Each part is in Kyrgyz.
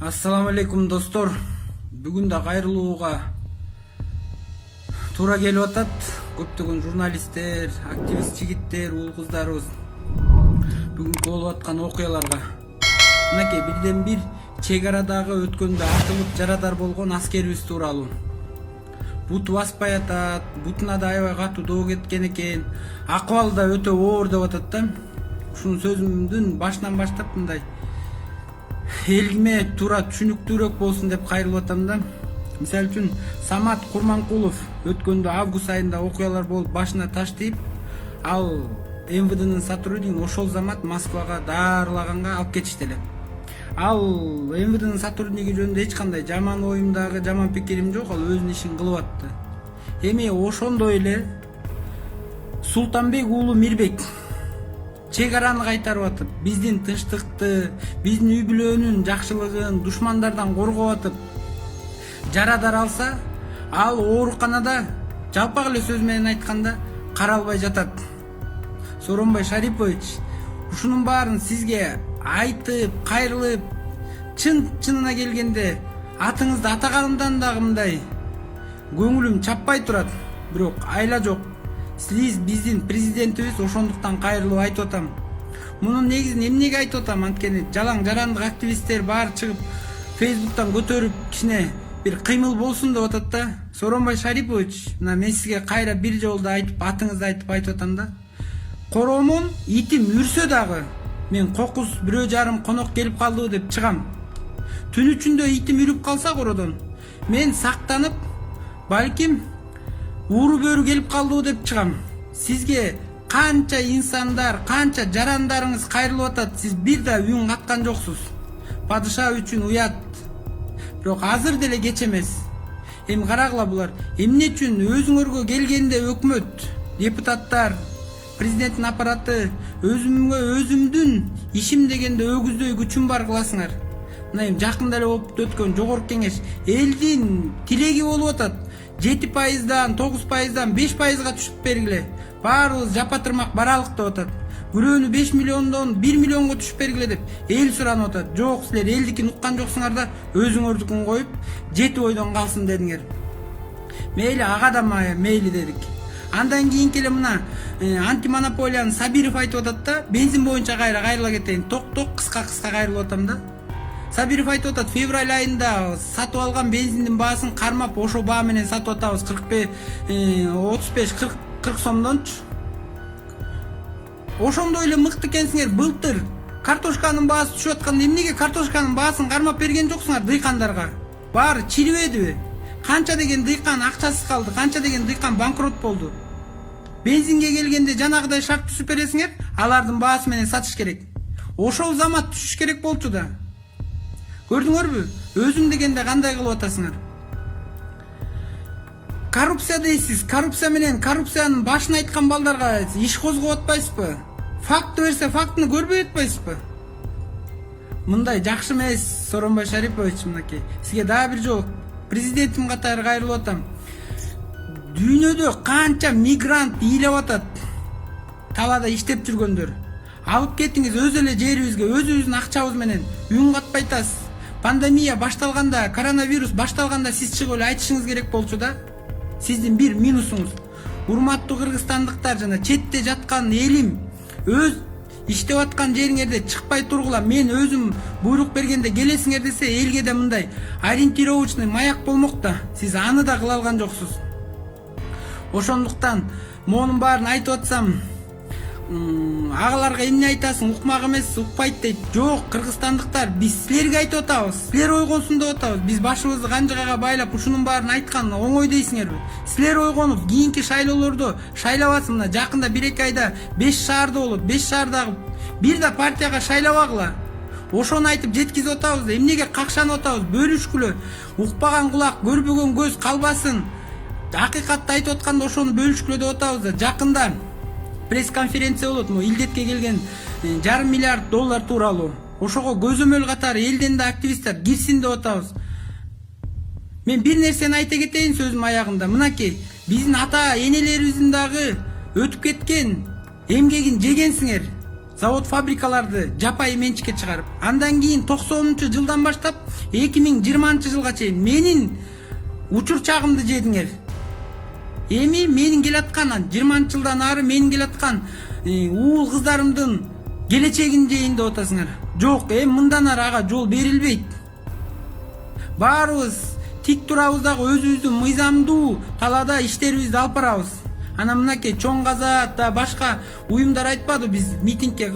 Ассаламу алейкум достор. Бүгүн да кайрылууга туура келип атат. Көптөгөн журналисттер, активист жигиттер, уул кыздарыбыз бүгүнкү болуп аткан окуяларга мынакей бирден бир чек арадагы өткөндө атылып жарадар болгон аскерибиз тууралуу. Буту баспай атат, бутуна да аябай катуу доо кеткен экен. Акыбалы да өтө оор деп атат да. Ушунун сөзүмдүн башынан баштап мындай элгиме туура түшүнүктүүрөөк болсун деп кайрылып атам да. Мисалы үчүн Самат Курманкулов өткөндө август айында окуялар болуп башына таш тийип, ал МВДнын сотруднигин ошол замат Москвага даарылаганга алып кетишти эле. Ал МВДнын сотрудниги жөнүндө эч кандай жаман оюмдагы, жаман пикирим жок, ал өзүнүн ишин кылып атты. Эми ошондой эле Султанбек уулу Мирбек чек араны кайтарып атып, биздин тынчтыкты, биздин үй бүлөнүн жакшылыгын душмандардан коргоп атып, жарадар алса, ал ооруканада жалпак эле сөз менен айтканда каралбай жатат. Сооронбай Шарипович, ушунун баарын сизге айтып, кайрылып, чынына келгенде атыңызды Атагандан дагы мындай көңүлүм чаппай турат, бирок айла жок. Сиз биздин президентибиз, ошондуктан кайрылуу айтып атам. Мунун негизин эмнеге айтып атам? Анткени жалаң жарандык активисттер баары чыгып Facebooktан көтөрүп кичине бир кыймыл болсун деп атат да. Сооронбай Шарипович, мына мен сизге кайра бир жолду айтып, атыңызды айтып атам да. Коромон итим үрсө дагы мен кокус 1,5 конок келип калды деп чыгам. Түн ичинде итим үрүп калса кородон, мен сактанып, балким ууру бөрү келип калды деп чыгам. Сизге канча инсандар, канча жарандарыңыз кайрылып атат, сиз бир да үн каткан жоксуз. Падыша үчүн уят. Бирок азыр деле кеч эмес. Эми карагыла булар, эмне үчүн өзүңөргө келгенде өкмөт, депутаттар, президенттин аппараты өзүмдүн ишим дегенде өгүздөй күчүм бар кыласыңар. Мына эми жакында эле болуп өткөн жогорку кеңеш элдин тилеги болуп атат. 7%дан 9%дан 5%га түшүп бергиле. Баарыбыз жапа-тырмак баралык деп атат. Бирөөнү 5 миллиондон 1 миллионго түшүп бергиле деп эл суранып атат. Жок, силер элдикин уккан жоксуңар да өзүңөрдүкүн коюп 7 ойдон калсын дедиңер. Мейли ага да мейли дедик. Андан кийинки эле мына антимонополиянын Сабиров айтып атат да, бензин боюнча кайрыла кетейин. Ток кыска кайрылып атам да. Сабиров айтып атат, февраль айында сатып алган бензиндин баасын кармап, ошо баа менен сатып атабыз 35-40 сомдончу. Ошондой эле мыкты экенсиңер. Былтыр картошканын баасы түшүп атканда эмнеге картошканын баасын кармап берген жоксуңар дыйкандарга? Баары чирибедиби? Канча деген дыйкан акчасыз калды, канча деген дыйкан банкрот болду. Бензинге келгенде жанагыдай шарт түзүп бересиңер, алардын баасы менен сатыш керек. Ошол замат түшүш керек болчу да. Көрдүңөрбү? Өзүм дегенде кандай кылып атасыңар? Коррупция дейсиз. Коррупция менен коррупциянын башын айткан балдарга иш козгоп атпайсызбы? Факты берсе, фактыны көрбөй атпайсызбы? Мындай жакшы эмес, Сооронбай Шарипович, мынакей. Сизге дагы бир жолу президентим катары кайрылып атам. Дүйнөдө канча мигрант ыйлап атат. Талаада иштеп жүргөндөр. Алып кетиңиз өз эле жерибизге, өзүбүздүн акчабыз менен үн катпай атасыз. Пандемия башталганда, коронавирус башталганда сиз чыгып эле айтышыңыз керек болчу да. Сиздин бир минусуңуз. Урматтуу кыргызстандыктар жана четте жаткан элим, өз иштеп аткан жериңерде чыкпай тургула, мен өзүм буйрук бергенде келесиңер десе, элге да мындай ориентировочный маяк болмок да. Сиз аны да кыла алган жоксуз. Ошондуктан монун баарын айтып атсам, агаларга эмне айтасың, укмак эмес, укпайт дейт. Жок, кыргызстандыктар, биз силерге айтып атабыз, силер ойгонсун деп атабыз. Биз башыбызды канжыгага байлап ушунун баарын айткан оңой дейсиңерби? Силер ойгонуп, кийинки шайлоолордо шайлабасың. Мына жакында 1-2 айда 5 шаарда болот. 5 шаардагы бир да партияга шайлабагыла. Ошону айтып жеткизип атабыз да. Эмнеге какшанып атабыз? Бөлүшкүлө. Укпаган кулак, көрбөгөн көз калбасын. Акыйкатты айтып атканда ошону бөлүшкүлө деп атабыз да. Жакында пресс-конференция болот, илдетке келген $1,5 миллиард тууралуу. Ошого көзөмөл катары ЭЛДЕНде активисттер кирсин деп атабыз. Мен бир нерсени айта кетейин сөзүм аягында. Мынакей, биздин ата энелерибиздин дагы өтүп кеткен эмгегин жегенсиңер. завод фабрикаларды жапайы менчикке чыгарып, андан кийин 90-жылдан баштап 2020-жылга чейин менин учур чагымды жедиңер. Эми менин келаткан 20-жылдан ары менин келаткан уул кыздарымдын келечегин жейин деп атасыңар. Жок, эми мындан ары ага жол берилбейт. Баарыбыз тик турабыз дагы өзүбүздүн мыйзамдуу талаада иштерибизди алып барабыз. Ана мынакей чоң казак да башка уюмдар айтпады биз митингге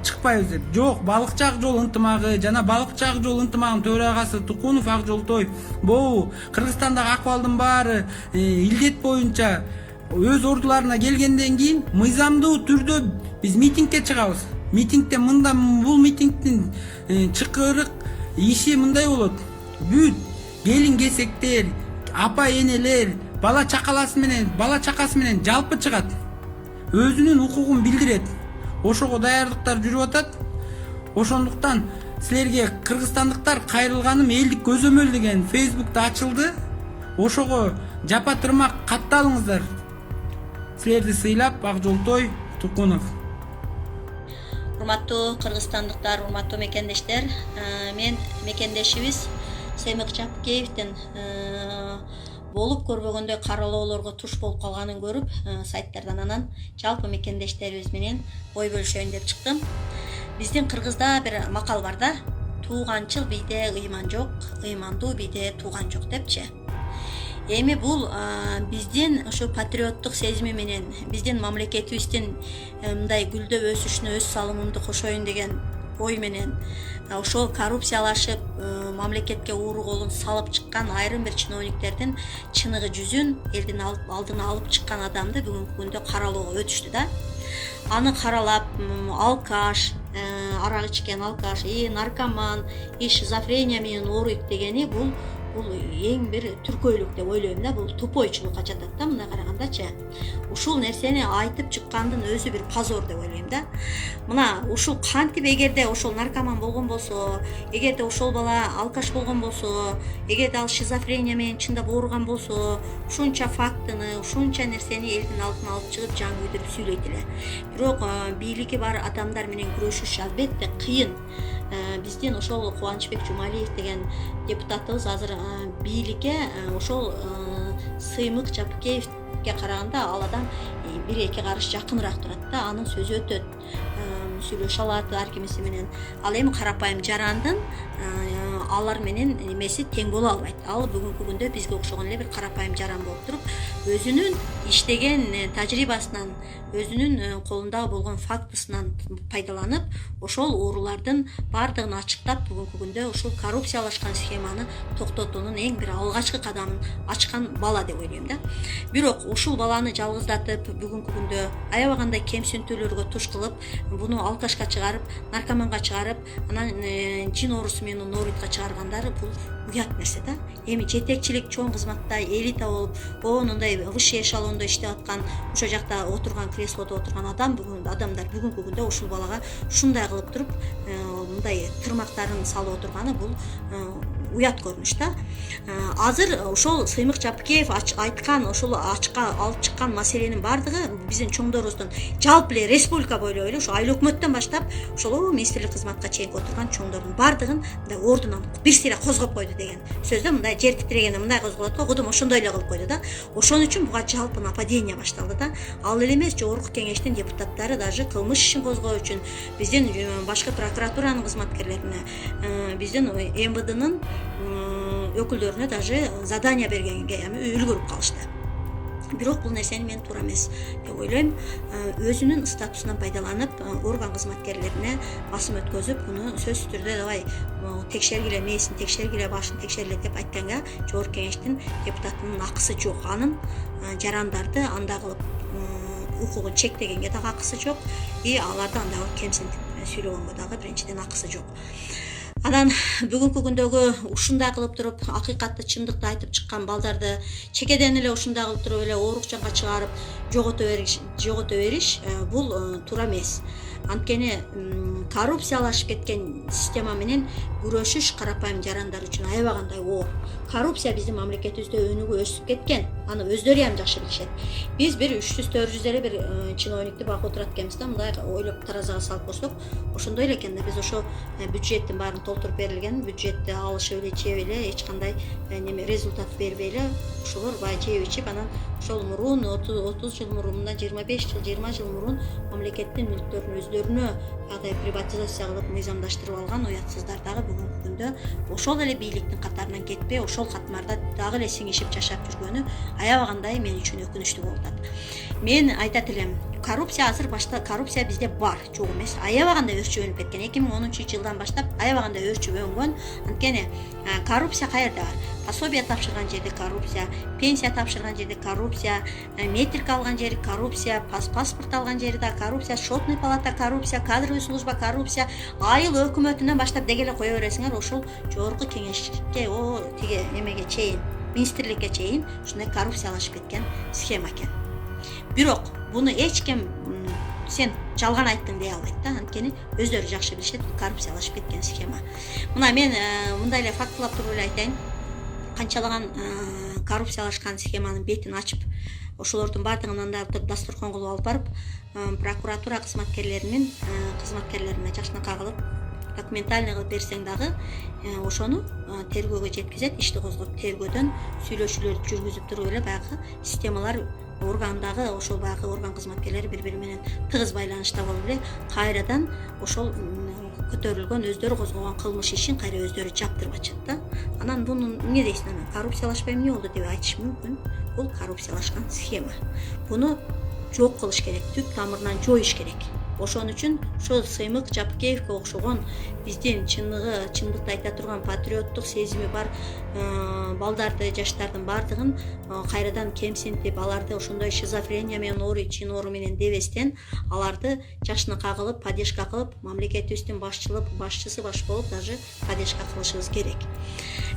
чыкпайбыз деп. Жок, балыкчы ак жол ынтымагы жана балыкчы ак жол ынтымагынын төрагасы Тукунов Акжолтой боо Кыргызстандагы акыбалдын баары илдет боюнча өз ордуларына келгенден кийин мыйзамдуу түрдө биз митингге чыгабыз. Митингде бул митингдин чыкырык иши мындай болот. Бүт келин кесектер, апа энелер, бала чакасы менен жалпы чыгат. Өзүнүн укугун билдирет. Ошого даярдыктар жүрүп атат. Ошондуктан силерге кыргызстандыктар кайрылганым элдик көзөмөл деген Facebook'та ачылды. Ошого жапа тырмак катталыңыздар. Силерди сыйлап Акжолтой Тукунов. Урматтуу кыргызстандыктар, урматтуу мекендештер, мен мекендешибиз Сыймык Чапкеевдин болуп көрбөгөндөй каралоолорго туш болуп калганын көрүп, сайттардан анан жалпы мекендештерибиз менен ой бөлүшөйүн деп чыктым. Биздин Кыргызда бир макал бар да, тууганчыл бийде ыйман жок, ыймандуу бийде тууган жок депчи. Эми бул биздин ошо патриоттук сезими менен, биздин мамлекетибиздин мындай гүлдөп өсүшүнө өз салымымды кошоюн деген ой менен ошол коррупциялашып мамлекетке ууру колун салып чыккан айрым бир чиновниктердин чыныгы жүзүн элдин алдына алып чыккан адамды бүгүнкү күндө каралоого өтүштү да. Аны каралап, алкаш, арак ичкен алкаш, наркоман, шизофрения менен ооруйт дегени бул эң бир түркөйлүк деп ойлойм да, бул тупойчулукка жатат да, мындай карагандачы. Ушул нерсени айтып чыккандын өзү бир позор деп ойлойм да. Мына ушул кантип эгерде ошол наркоман болгон болсо, эгерде ошол бала алкаш болгон болсо, эгерде ал шизофрения менен чындап ооруган болсо, ушунча фактыны, ушунча нерсени элдин алдына алып чыгып жан күйдүрүп сүйлөйт эле. Бирок бийлиги бар адамдар менен күрөшүш албетте кыйын. Биздин ошол Кубанычбек Жумалиев деген депутатыбыз азыр бийликке ошол Сыймык Чапкеевге караганда ал адам 1-2 карыш жакыныраак турат да, анын сөзү өтөт, сүйлөшө алат ар кимиси менен. Ал эми карапайым жарандын алар менен эмеси тең боло албайт. Ал бүгүнкү күндө бизге окшогон эле бир карапайым жаран болуп туруп, өзүнүн иштеген тажрыйбасынан, өзүнүн колунда болгон фактысынан пайдаланып, ошол оорулардын бардыгын ачыктап, бүгүнкү күндө ушул коррупциялашкан схеманы токтотуунун эң бир алгачкы кадамын ачкан бала деп ойлойм да. Бирок ушул баланы жалгыздатып, бүгүнкү күндө аябагандай кемсинтүүлөргө туш кылып, буну алкашка чыгарып, наркоманга чыгарып, анан жин оорусу менен ооруйтка чыгаргандары бул уят нерсе да. Эми жетекчилик чоң кызматта элита болуп, мындай высший эшелондо иштеп аткан, ошол жакта отурган креслодо отурган адамдар бүгүнкү күндө ушул балага ушундай кылып туруп, мындай тырмактарын салып отурганы бул уят көрүнүш да. Азыр ошол Сыймык Чапкеев айткан, ошол ачка алып чыккан маселенин бардыгы биздин чоңдорубуздун жалпы эле республика бойлой эле ошо айыл өкмөттөн баштап ошол министрлик кызматка чейин отурган чоңдордун бардыгын мындай ордунан бир сыйра козгоп койду деген сөздө, мындай жер титирегенде мындай козголот го, кудум ошондой эле кылып койду да. Ошон үчүн буга жалпы нападение башталды да. Ал эле эмес, жогорку кеңештин депутаттары даже кылмыш ишин козгоо үчүн биздин башкы прокуратуранын кызматкерлерине, биздин МВДнын өкүлдөрүнө даже задание бергенге үлгүрүп калышты. Бирок бул нерсени мен туура эмес деп ойлойм. Өзүнүн статусунан пайдаланып, орган кызматкерлерине басым өткөзүп, буну сөзсүз түрдө давай текшергиле, мээсин текшергиле, башын текшергиле деп айтканга жогорку кеңештин депутатынын акысы жок. Анын жарандарды анда кылып укугун чектегенге дагы акысы жок, аларды анда кемсинтип сүйлөгөнгө дагы биринчиден акысы жок. Анан бүгүнкү күндөгү ушундай кылып туруп акыйкатты, чындыкты айтып чыккан балдарды чекеден эле ушундай кылып туруп эле оорукчанга чыгарып жогото бериш бул туура эмес. Анткени коррупциялашып кеткен система менен күрөшүш карапайым жарандар үчүн аябагандай оор. Коррупция биздин мамлекетибизде өнүгүп өсүп кеткен. Аны өздөрү ham жакшы билишет. Биз бир 300-400 эле бир чиновникти багып отурат экенбиз да, мындай ойлоп таразага салып көрсөк, ошондой эле экен да. Биз ошо бюджеттин баарын толтуруп берилген, бюджетти алышып эле жеп эле, эч кандай неме результат бербей эле ошолор бай жеп ичип, анан ошол мурун 30 жыл мурун, мындан 25 жыл, 20 жыл мурун мамлекеттин мүлктөрүн өздөрүнө кандай приватизация кылып мыйзамдаштырып алган уятсыздар дагы бүгүнкү күндө ошол эле бийликтин катарынан кетпей, ошол катмарда дагы эле сиңишип жашап жүргөнү аябагандай мен үчүн өкүнүчтүү болуп атат. Мен айтат элем, коррупция азыр коррупция бизде бар, жок эмес. Аябагандай өрчүп өнүп кеткен. 2013-жылдан баштап аябагандай өрчүпөнгөн. Анткени коррупция каерде бар? Пособие тапшырган жерде коррупция, пенсия тапшырган жерде коррупция, метрика алган жери коррупция, паспорт алган жерде коррупция, счетный палата коррупция, кадровый служба коррупция, айыл өкмөтүнөн баштап деги эле кое бересиңер, ошол жогорку кеңешке, тиги эмеге чейин, министрликке чейин ушундай коррупциялашып кеткен схема экен. Бирок буну эч ким сен жалган айттың дей албайт да, анткени өздөрү жакшы билишет, бул коррупциялашып кеткен схема. Мына мен мындай эле фактылап туруп эле айтайын. Канчалаган коррупциялашкан схеманын бетин ачып, ошолордун баардыгын анда дасторкон кылып алып барып, прокуратура кызматкерлеринин кызматкерлерине жакшынакай кылып, документальный кылып берсең дагы, ошону тергөөгө жеткизет, ишти козгоп, тергөөдөн сүйлөшүүлөрдү жүргүзүп туруп эле баягы системалар органдагы ошол баягы орган кызматкерлери бири-бири менен тыгыз байланышта болуп эле кайрадан ошол көтөрүлгөн, өздөрү козгогон кылмыш ишин кайра өздөрү жаптырып ачат да. Анан буну эмне дейсиң, анан коррупциялашпай эмне болду деп айтыш мүмкүн. Бул коррупциялашкан схема. Буну жок кылыш керек, түп тамырынан жоюш керек. Ошон үчүн ошол Сыймык Жапкеевке окшогон биздин чындыкты айта турган патриоттук сезими бар балдарды, жаштардын баардыгын кайрадан кемсинтип, аларды ошондой шизофрения менен оору менен дебестен, аларды жакшынакай кылып, поддержка кылып, мамлекетибиздин башчысы баш болуп даже поддержка кылышыбыз керек.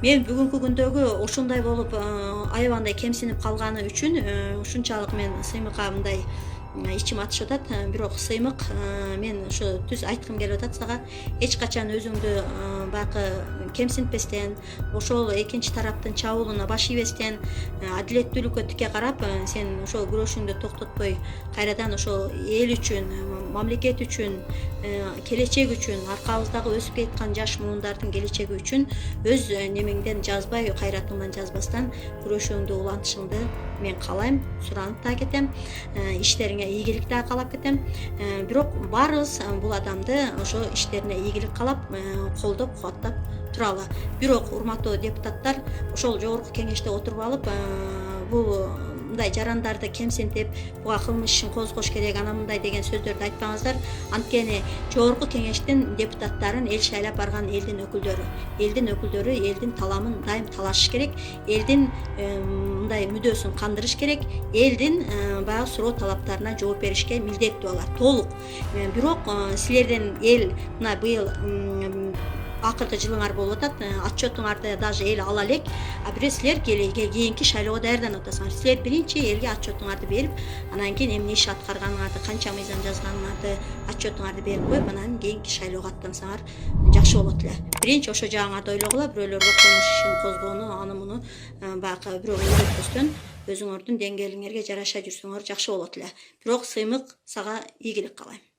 Мен бүгүнкү күндөгү ошондой болуп аябагандай кемсинип калганы үчүн ушунчалык мен Сыймыкка мындай ичим атышып атат. Бирок Сыймык, мен ошо түз айткым келип атат сага, эч качан өзүңдү баягы кемсинтпестен, ошол экинчи тараптын чабуулуна баш ийбестен, адилеттүүлүккө тике карап, сен ошол күрөшүңдү токтотпой, кайрадан ошол эл үчүн, мамлекет үчүн, келечек үчүн, аркабыздагы өсүп кеткан жаш муундардын келечеги үчүн өз немеңден жазбай, кайратыңдан жазбастан күрөшүүңдү улантышыңды мен каалайм, суранып да кетем. Иштериңе ийгилик да каалап кетем. Бирок баарыбыз бул адамды ошо иштерине ийгилик каалап, колдоп, кубаттап туралы. Бирок урматтуу депутаттар, ошол жогорку кеңеште отуруп алып, бул мындай жарандарды кемсинтип, буга кылмыш ишин козгош керек, ана мындай деген сөздөрдү айтпаңыздар. Анткени жогорку кеңештин депутаттарын эл шайлап барган элдин өкүлдөрү элдин таламын дайым талашыш керек, элдин мындай мүдөөсүн кандырыш керек, элдин баягы суроо талаптарына жооп беришке милдеттүү алар, толук. Бирок силерден эл мына быйыл акыркы жылыңар болуп атат, отчетуңарды даже эл ала элек, а бирок силер кийинки шайлоого даярданып атасыңар. Силер биринчи элге отчетуңарды берип, анан кийин эмне иш аткарганыңарды, канча мыйзам жазганыңарды, отчетуңарды берип коюп, анан кийинки шайлоого аттансаңар жакшы болот эле. Биринчи ошо жагыңарды ойлогула, бирөөлөргө кылмыш ишин козгоону, аны муну баягы бирөөгө үйрөтпөстөн өзүңөрдүн деңгээлиңерге жараша жүрсөңөр жакшы болот эле. Бирок Сыймык, сага ийгилик каалайм.